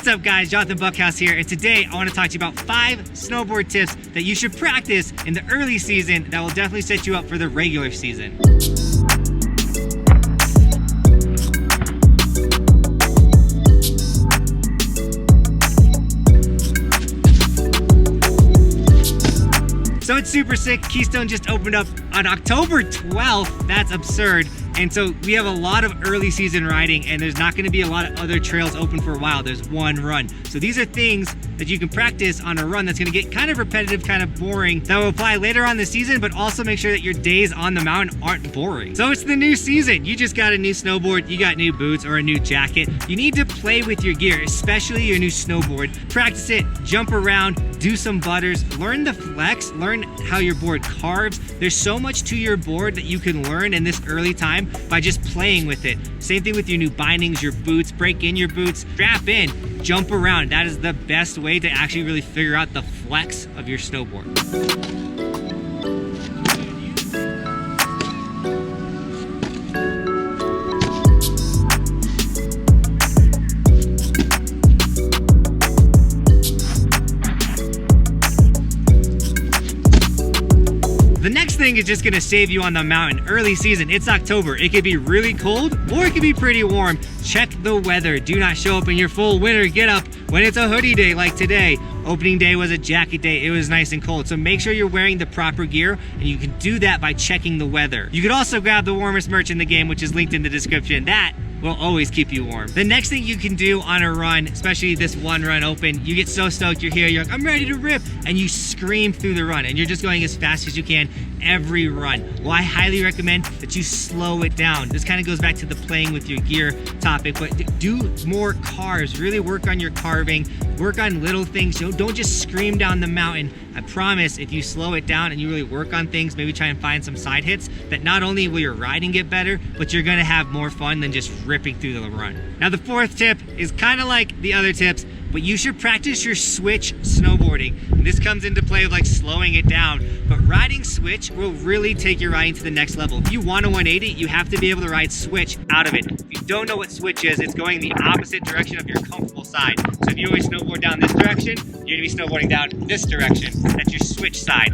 What's up guys, Johnathan Buckhouse here, and today I want to talk to you about 5 snowboard tips that you should practice in the early season that will definitely set you up for the regular season. So it's super sick. Keystone just opened up on October 12th. That's absurd. And so we have a lot of early season riding, and there's not gonna be a lot of other trails open for a while. There's one run. So these are things that you can practice on a run that's gonna get kind of repetitive, kind of boring, that will apply later on the season, but also make sure that your days on the mountain aren't boring. So it's the new season. You just got a new snowboard, you got new boots or a new jacket. You need to play with your gear, especially your new snowboard. Practice it, jump around, do some butters, learn the flex, learn how your board carves. There's so much to your board that you can learn in this early time by just playing with it. Same thing with your new bindings, your boots, break in your boots, strap in, jump around. That is the best way to actually really figure out the flex of your snowboard. The next thing is just gonna save you on the mountain. Early season, it's October. It could be really cold or it could be pretty warm. Check the weather. Do not show up in your full winter get up when it's a hoodie day like today. Opening day was a jacket day. It was nice and cold. So make sure you're wearing the proper gear, and you can do that by checking the weather. You could also grab the warmest merch in the game, which is linked in the description. That will always keep you warm. The next thing you can do on a run, especially this one run open, you get so stoked, you're here, you're like, I'm ready to rip, and you scream through the run, and you're just going as fast as you can every run. Well, I highly recommend that you slow it down. This kind of goes back to the playing with your gear topic, but do more carves. Really work on your carving, work on little things. Don't just scream down the mountain. I promise if you slow it down and you really work on things, maybe try and find some side hits, that not only will your riding get better, but you're gonna have more fun than just ripping through the run. Now the fourth tip is kind of like the other tips, but you should practice your switch snowboarding. And this comes into play with like slowing it down, but riding switch will really take your riding to the next level. If you want a 180, you have to be able to ride switch out of it. If you don't know what switch is, it's going the opposite direction of your comfortable side. So if you always snowboard down this direction, you're gonna be snowboarding down this direction. That's your switch side.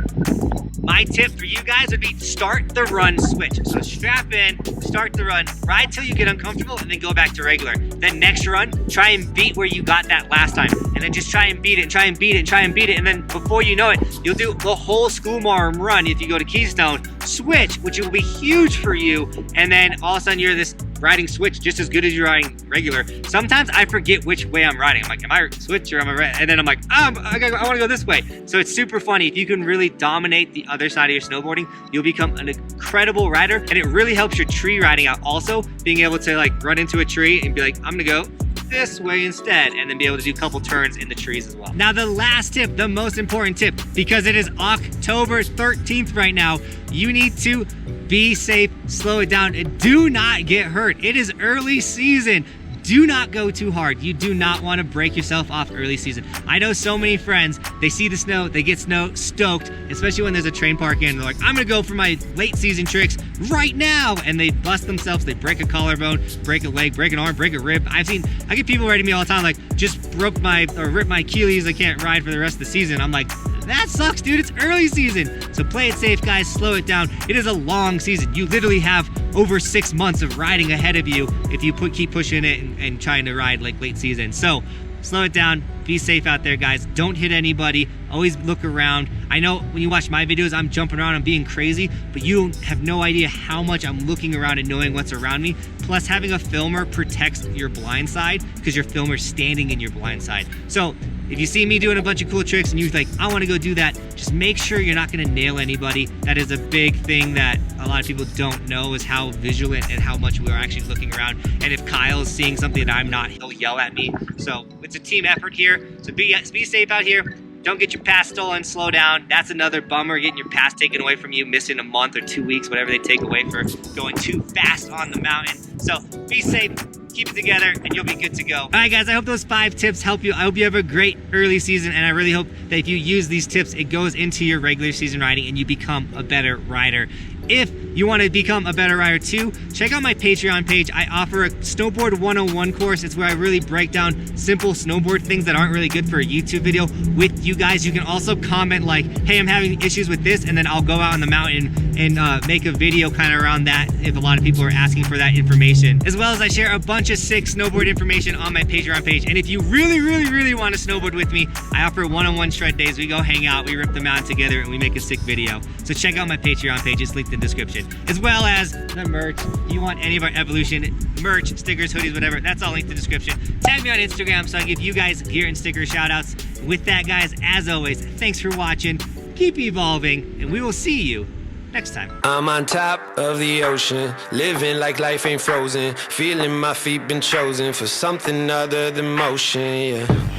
My tip for you guys would be start the run switch. So strap in, start the run, ride till you get uncomfortable, and then go back to regular. Then next run, try and beat where you got that last time. And then just try and beat it, try and beat it, try and beat it. And then before you know it, you'll do the whole schoolmarm run if you go to Keystone, switch, which will be huge for you. And then all of a sudden you're this riding switch just as good as you're riding regular. Sometimes I forget which way I'm riding. I'm like, am I switch or am I red? And then I'm like, I want to go this way. So it's super funny. If you can really dominate the other side of your snowboarding, you'll become an incredible rider, and it really helps your tree riding out also, being able to like run into a tree and be like, I'm gonna go this way instead, and then be able to do a couple turns in the trees as well. Now the last tip, the most important tip, because it is October 13th right now, you need to be safe, slow it down, and do not get hurt. It is early season. Do not go too hard. You do not want to break yourself off early season. I know so many friends, they see the snow, they get snow stoked, especially when there's a train park in, they're like, I'm gonna go for my late season tricks right now, and they bust themselves, they break a collarbone, break a leg, break an arm, break a rib. I get people writing me all the time like, just ripped my Achilles, I can't ride for the rest of the season. I'm like, that sucks, dude. It's early season. So play it safe, guys. Slow it down. It is a long season. You literally have over 6 months of riding ahead of you if you keep pushing it and trying to ride like late season. So slow it down. Be safe out there, guys. Don't hit anybody. Always look around. I know when you watch my videos, I'm jumping around, I'm being crazy, but you have no idea how much I'm looking around and knowing what's around me. Plus, having a filmer protects your blind side because your filmer's standing in your blind side. So if you see me doing a bunch of cool tricks and you're like, I want to go do that, just make sure you're not going to nail anybody. That is a big thing that a lot of people don't know, is how vigilant and how much we're actually looking around. And if Kyle is seeing something that I'm not, he'll yell at me. So it's a team effort here. So be safe out here. Don't get your pass stolen, slow down. That's another bummer, getting your pass taken away from you, missing a month or 2 weeks, whatever they take away for going too fast on the mountain. So be safe, keep it together, and you'll be good to go. All right, guys, I hope those 5 tips help you. I hope you have a great early season, and I really hope that if you use these tips, it goes into your regular season riding and you become a better rider. If you want to become a better rider too, check out my Patreon page. I offer a Snowboard 101 course. It's where I really break down simple snowboard things that aren't really good for a YouTube video with you guys. You can also comment like, hey, I'm having issues with this, and then I'll go out on the mountain and make a video kind of around that if a lot of people are asking for that information. As well as I share a bunch of sick snowboard information on my Patreon page. And if you really want to snowboard with me, I offer one-on-one shred days. We go hang out, we rip the mountain together, and we make a sick video. So check out my Patreon page. It's linked in the description. As well as the merch. If you want any of our Evolution merch, stickers, hoodies, whatever, that's all linked in the description. Tag me on Instagram so I give you guys gear and sticker shout outs. With that, guys, as always, thanks for watching. Keep evolving, and we will see you next time. I'm on top of the ocean, living like life ain't frozen, feeling my feet been chosen for something other than motion, yeah.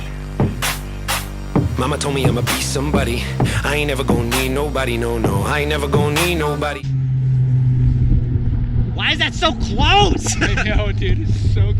Mama told me I'ma be somebody. I ain't never gonna need nobody, no, I ain't never gonna need nobody. Why is that so close? I know, dude, it's so